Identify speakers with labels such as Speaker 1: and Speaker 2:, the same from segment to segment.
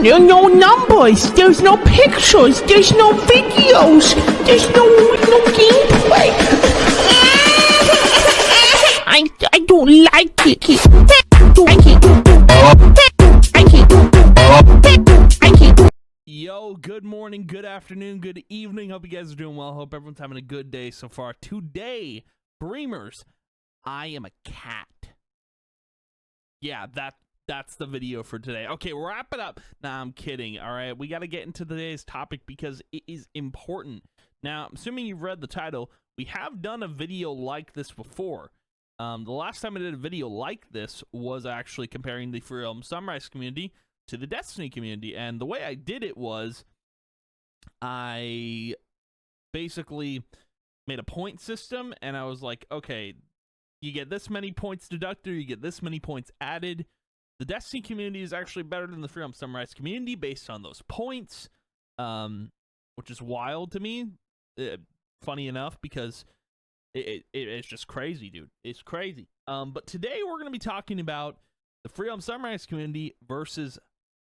Speaker 1: no numbers, there's no pictures, there's no videos, there's no gameplay. I don't like it.
Speaker 2: Yo, good morning, good afternoon, good evening. Hope you guys are doing well. Hope everyone's having a good day so far. Today, Breamers, I am a cat. Yeah, that's the video for today. Okay, wrap it up. Nah, I'm kidding. All right, we got to get into today's topic because it is important. Now, I'm assuming you've read the title. We have done a video like this before. The last time I did a video like this was actually comparing the Free Realm Sunrise community to the Destiny community, and the way I did it was I basically made a point system, and I was like, okay, you get this many points deducted, you get this many points added. The Destiny community is actually better than the Free Realm Sunrise community based on those points, which is wild to me. Funny enough, because it's just crazy, dude. It's crazy. But today we're going to be talking about the Free Realm Sunrise community versus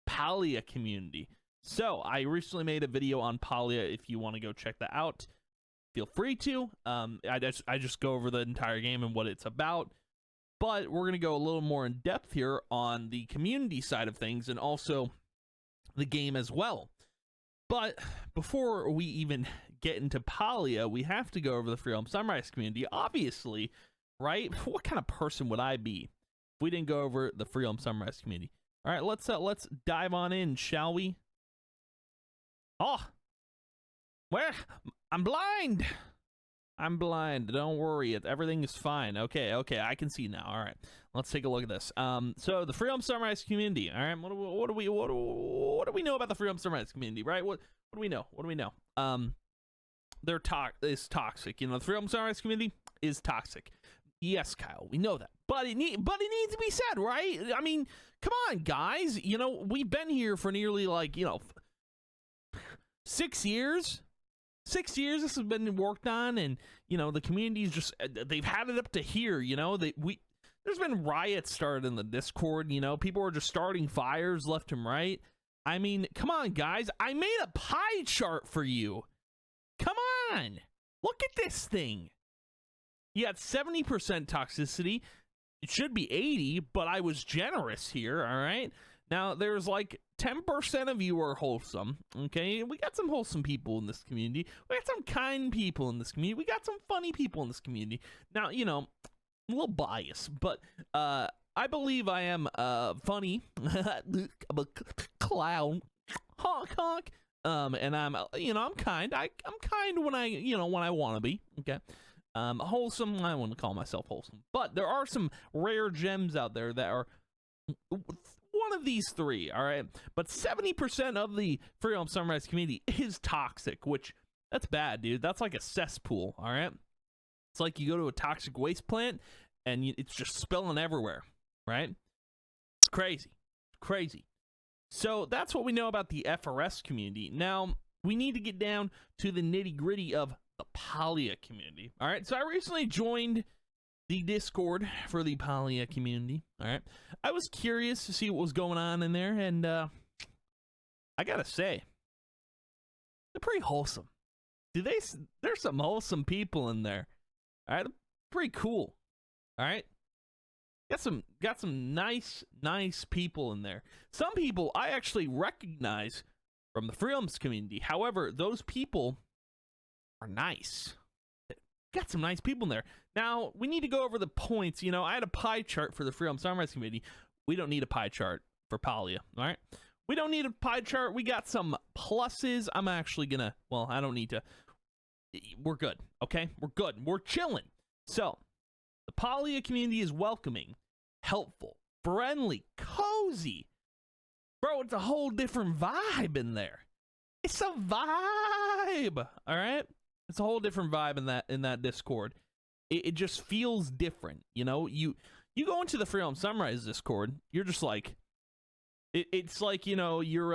Speaker 2: Palia community. So I recently made a video on Palia. If you want to go check that out, feel free to. I just go over the entire game and what it's about. But we're going to go a little more in depth here on the community side of things and also the game as well. But before we even get into Palia, we have to go over the Free Realm Sunrise community, obviously, right? What kind of person would I be if we didn't go over the Free Realm Sunrise community? All right, let's dive on in, shall we? Oh, where? I'm blind. I'm blind. Don't worry, everything is fine. Okay, I can see now. All right, let's take a look at this. So the Free Realm Sunrise community. All right, what do we know about the Free Realm Sunrise community? Right? What do we know? What do we know? They're toxic. You know, the Free Realm Sunrise community is toxic. Yes, Kyle, we know that. But it needs to be said, right? I mean, come on, guys. You know, we've been here for nearly 6 years. 6 years this has been worked on, and you know the community's just they've had it up to here. You know, there's been riots started in the Discord. You know, people are just starting fires left and right. I mean, come on, guys. I made a pie chart for you. Come on, look at this thing. You got 70% toxicity. It should be 80, but I was generous here. All right. Now, there's like 10% of you are wholesome, okay? We got some wholesome people in this community. We got some kind people in this community. We got some funny people in this community. Now, you know, I'm a little biased, but I believe I am funny. I'm a clown. Honk, honk. And I'm kind. I'm kind when I want to be, okay? Wholesome, I wouldn't call myself wholesome. But there are some rare gems out there that are one of these three, all right? But 70% of the Free Realm Sunrise community is toxic, which, that's bad, dude. That's like a cesspool, all right? It's like you go to a toxic waste plant, and it's just spilling everywhere, right? It's crazy. Crazy. So that's what we know about the FRS community. Now, we need to get down to the nitty-gritty of the Palia community, all right? So I recently joined the Discord for the Palia community. All right, I was curious to see what was going on in there, and I gotta say, they're pretty wholesome. There's some wholesome people in there. All right, pretty cool. All right, got some nice people in there. Some people I actually recognize from the Free Realms community. However, those people are nice. Got some nice people in there. Now, we need to go over the points. You know, I had a pie chart for the Free Realm Sunrise community. We don't need a pie chart for Palia, all right? We don't need a pie chart. We got some pluses. I'm actually gonna, well, I don't need to. We're good, okay? We're good. We're chilling. So, the Palia community is welcoming, helpful, friendly, cozy. Bro, it's a whole different vibe in there. It's a vibe, all right? It's a whole different vibe in that Discord. It just feels different, you know. You go into the Free Realm Sunrise Discord, you're just like, it's like, you know, you're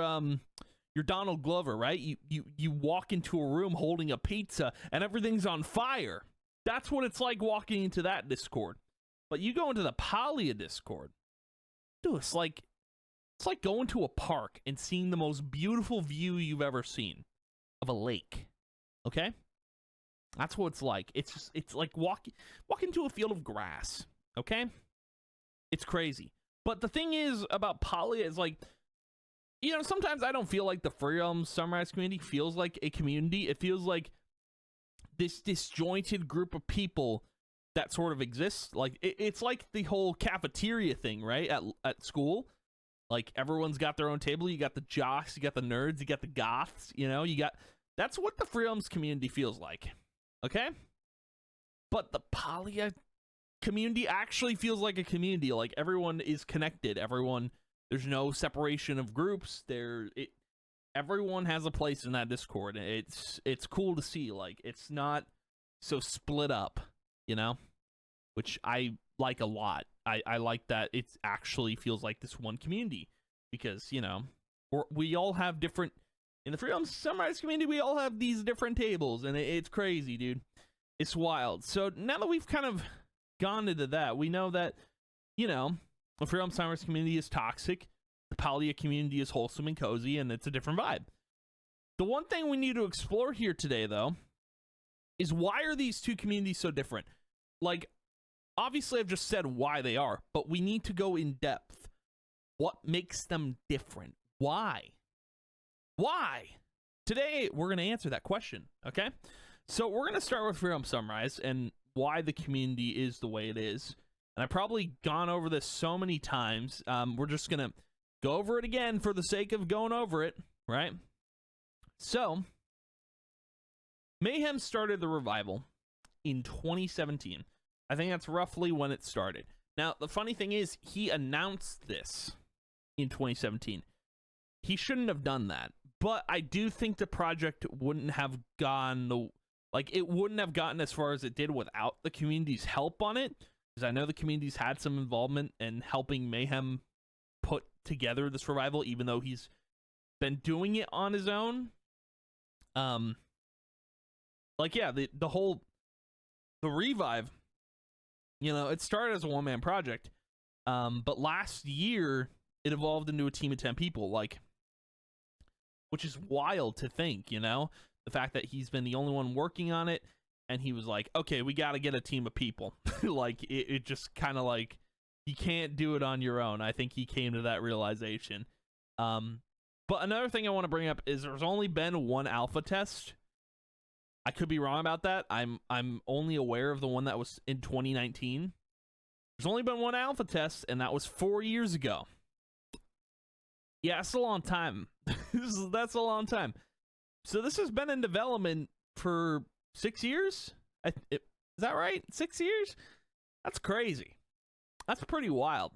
Speaker 2: Donald Glover, right? You walk into a room holding a pizza and everything's on fire. That's what it's like walking into that Discord. But you go into the Palia Discord, dude, it's like It's like going to a park and seeing the most beautiful view you've ever seen of a lake. Okay? That's what it's like. It's like walking to a field of grass. Okay? It's crazy. But the thing is about Palia is like, you know, sometimes I don't feel like the Free Realm Sunrise community feels like a community. It feels like this disjointed group of people that sort of exists. Like it's like the whole cafeteria thing, right? At school, like everyone's got their own table. You got the jocks, you got the nerds, you got the goths. You know, that's what the Free Realms community feels like. Okay, but the Palia community actually feels like a community. Like everyone is connected. There's no separation of groups. Everyone has a place in that Discord. It's cool to see. Like it's not so split up, you know, which I like a lot. I like that it actually feels like this one community, because, you know, we all have different, in the Free Realms Sunrise community, we all have these different tables, and it's crazy, dude. It's wild. So now that we've kind of gone into that, we know that, you know, the Free Realms Sunrise community is toxic. The Palia community is wholesome and cozy, and it's a different vibe. The one thing we need to explore here today, though, is why are these two communities so different? Like, obviously, I've just said why they are, but we need to go in depth. What makes them different? Why? Why? Today, we're going to answer that question, okay? So we're going to start with Free Realms Sunrise and why the community is the way it is. And I've probably gone over this so many times. We're just going to go over it again for the sake of going over it, right? So, Mayhem started the revival in 2017. I think that's roughly when it started. Now, the funny thing is, he announced this in 2017. He shouldn't have done that. But I do think the project wouldn't have gone, it wouldn't have gotten as far as it did without the community's help on it. Because I know the community's had some involvement in helping Mayhem put together this revival, even though he's been doing it on his own. The revive, you know, it started as a one-man project, but last year it evolved into a team of 10 people, which is wild to think, you know, the fact that he's been the only one working on it, and he was like, okay, we got to get a team of people. It just kind of like, you can't do it on your own. I think he came to that realization. But another thing I want to bring up is there's only been one alpha test. I could be wrong about that. I'm only aware of the one that was in 2019. There's only been one alpha test, and that was 4 years ago. Yeah, that's a long time. That's a long time. So this has been in development for 6 years? Is that right? 6 years? That's crazy. That's pretty wild.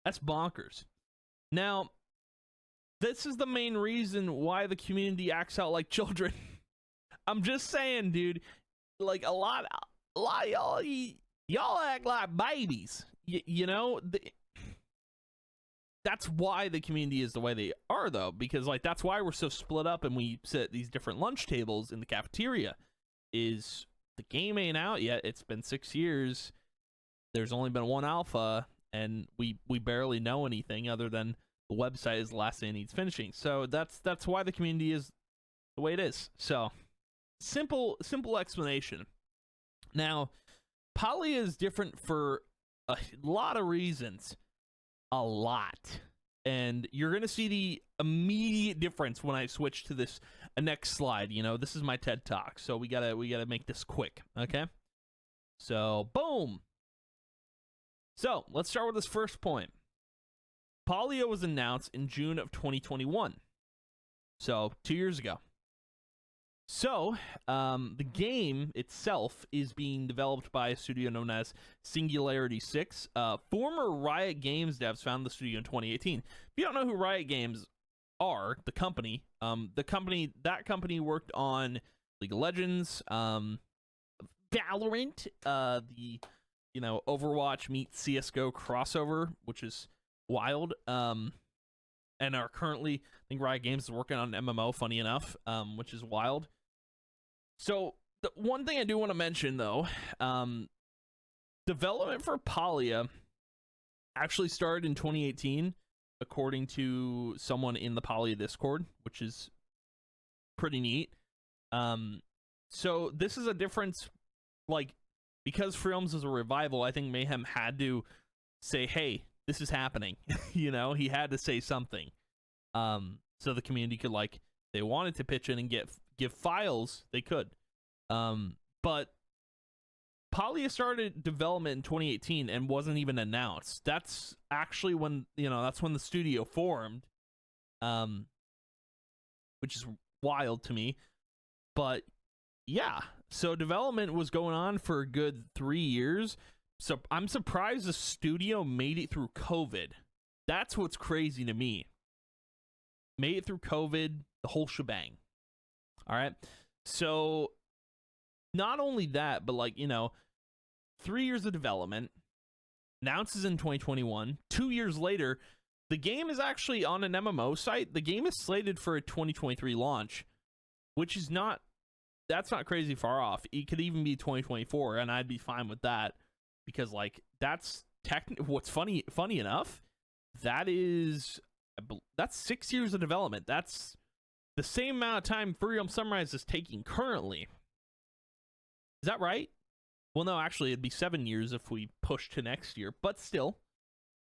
Speaker 2: That's bonkers. Now, this is the main reason why the community acts out like children. I'm just saying, dude. Like, a lot of y'all act like babies. You know? That's why the community is the way they are, though. Because, like, that's why we're so split up and we sit these different lunch tables in the cafeteria. Is the game ain't out yet. It's been 6 years. There's only been one alpha, and we barely know anything other than the website is the last thing it needs finishing. So that's why the community is the way it is. So simple explanation. Now, Palia is different for a lot of reasons. A lot. And you're going to see the immediate difference when I switch to this next slide. You know, this is my TED Talk, so we gotta make this quick, okay? So, boom. So, let's start with this first point. Palia was announced in June of 2021. So, 2 years ago. So, the game itself is being developed by a studio known as Singularity 6. Former Riot Games devs founded the studio in 2018. If you don't know who Riot Games are, the company worked on League of Legends, Valorant, the Overwatch meets CS:GO crossover, which is wild. And are currently, I think Riot Games is working on an MMO, funny enough, which is wild. So, the one thing I do want to mention, though, development for Palia actually started in 2018, according to someone in the Palia Discord, which is pretty neat. So this is a difference, like, because Free Realms is a revival, I think Mayhem had to say, hey, this is happening. You know, he had to say something. So the community could, like, they wanted to pitch in and give files, they could. But Palia started development in 2018 and wasn't even announced. That's actually when, you know, that's when the studio formed, which is wild to me. But yeah, so development was going on for a good 3 years. So I'm surprised the studio made it through COVID. That's what's crazy to me. Made it through COVID, the whole shebang. All right. So not only that, but, like, you know, 3 years of development, announces in 2021. 2 years later, the game is actually on an MMO site. The game is slated for a 2023 launch, which is not, that's not crazy far off. It could even be 2024, and I'd be fine with that, because, like, that's what's funny enough, that's 6 years of development. That's the same amount of time Free Realm Sunrise is taking currently. Is that right? Well, no, actually, it'd be 7 years if we push to next year, but still,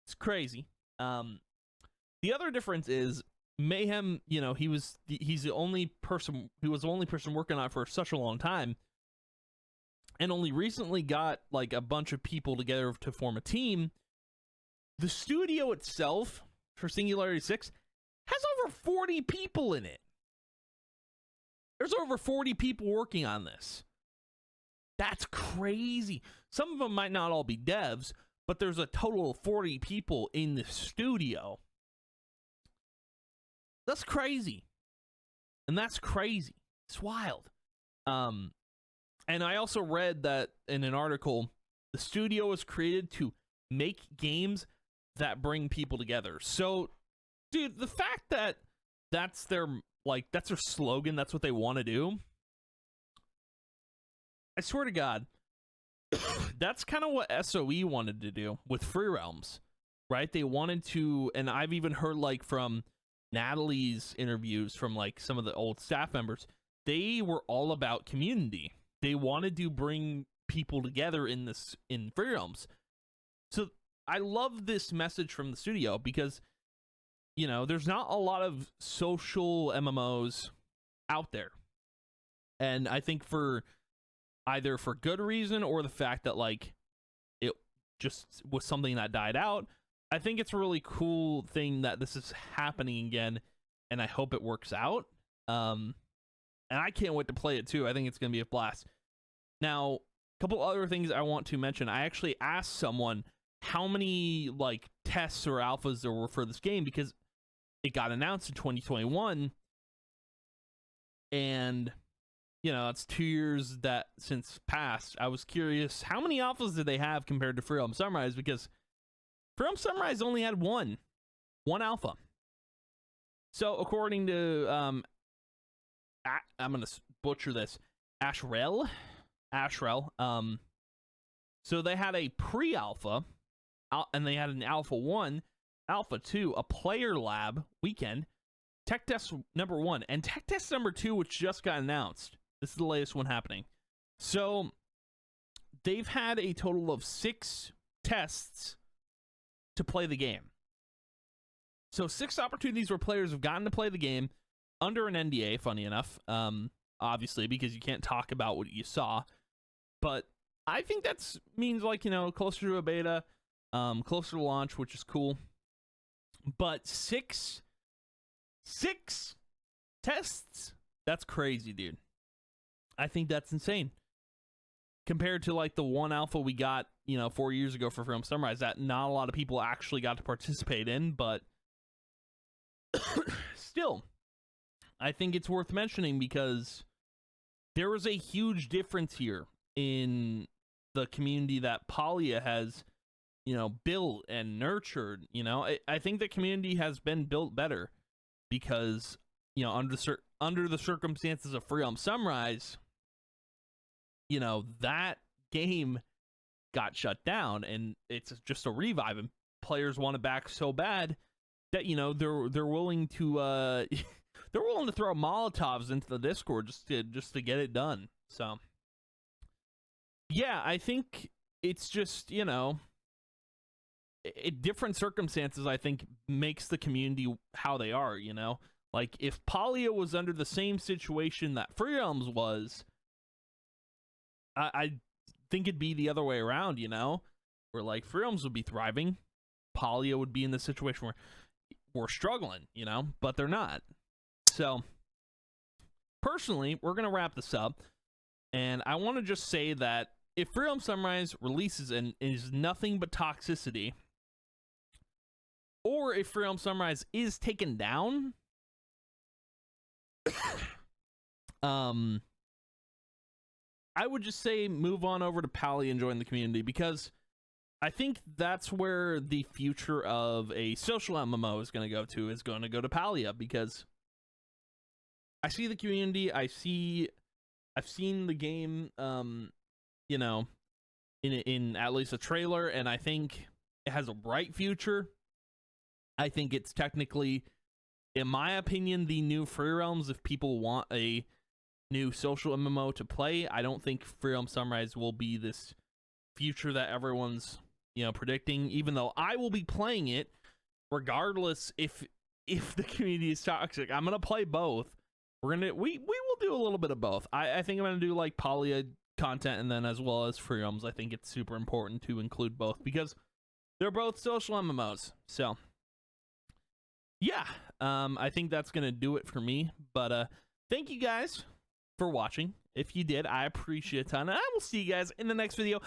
Speaker 2: it's crazy. The other difference is Mayhem, you know, he was the only person working on it for such a long time, and only recently got, like, a bunch of people together to form a team. The studio itself for Singularity 6 has over 40 people in it. There's over 40 people working on this. That's crazy. Some of them might not all be devs, but there's a total of 40 people in the studio. That's crazy. And that's crazy. It's wild. And I also read that in an article, the studio was created to make games that bring people together. So, dude, the fact that that's their slogan, that's what they want to do, I swear to God, that's kind of what SOE wanted to do with Free Realms, right? They wanted to, and I've even heard, like, from Natalie's interviews from, like, some of the old staff members, they were all about community. They wanted to bring people together in Free Realms. So I love this message from the studio because, you know, there's not a lot of social MMOs out there. And I think either for good reason or the fact that, like, it just was something that died out, I think it's a really cool thing that this is happening again, and I hope it works out. And I can't wait to play it too. I think it's going to be a blast. Now, a couple other things I want to mention. I actually asked someone how many, like, tests or alphas there were for this game, because it got announced in 2021, and, you know, it's 2 years since passed. I was curious, how many alphas did they have compared to Free Realm Sunrise? Because Free Realm Sunrise only had one alpha. So according to I'm gonna butcher this, Ashrel, so they had a pre-alpha, and they had an alpha 1, alpha 2, a player lab weekend, tech test number 1, and tech test number 2, which just got announced. This is the latest one happening. So they've had a total of 6 tests to play the game. So 6 opportunities where players have gotten to play the game under an NDA, funny enough, obviously, because you can't talk about what you saw. But I think that's means, like, you know, closer to a beta, closer to launch, which is cool. But 6 tests, that's crazy, dude. I think that's insane. Compared to, like, the 1 alpha we got, you know, 4 years ago for Free Realm Sunrise, that not a lot of people actually got to participate in, but still, I think it's worth mentioning because there was a huge difference here in the community that Palia has, you know, built and nurtured. You know, I think the community has been built better because, you know, under the circumstances of Free Realm Sunrise, you know, that game got shut down, and it's just a revive, and players want it back so bad that, you know, they're willing to they're willing to throw Molotovs into the Discord just to get it done. So yeah, I think it's just, you know, different circumstances, I think, makes the community how they are, you know? Like, if Palia was under the same situation that Free Realms was, I think it'd be the other way around, you know? Where, like, Free Realms would be thriving, Palia would be in the situation where we're struggling, you know? But they're not. So, personally, we're going to wrap this up, and I want to just say that if Free Realms Sunrise releases and is nothing but toxicity, or if Free Realms Sunrise is taken down, I would just say move on over to Palia and join the community, because I think that's where the future of a social MMO is going to go to, Palia, because I see the community, I've seen the game, you know, in at least a trailer, and I think it has a bright future. I think it's technically, in my opinion, the new Free Realms. If people want a new social MMO to play, I don't think Free Realms Sunrise will be this future that everyone's, you know, predicting, even though I will be playing it regardless if the community is toxic. I'm gonna play both. We will do a little bit of both. I think I'm gonna do like Palia content, and then as well as Free Realms. I think it's super important to include both because they're both social MMOs. So yeah, I think that's gonna do it for me. But thank you guys for watching. If you did, I appreciate it a ton. And I will see you guys in the next video.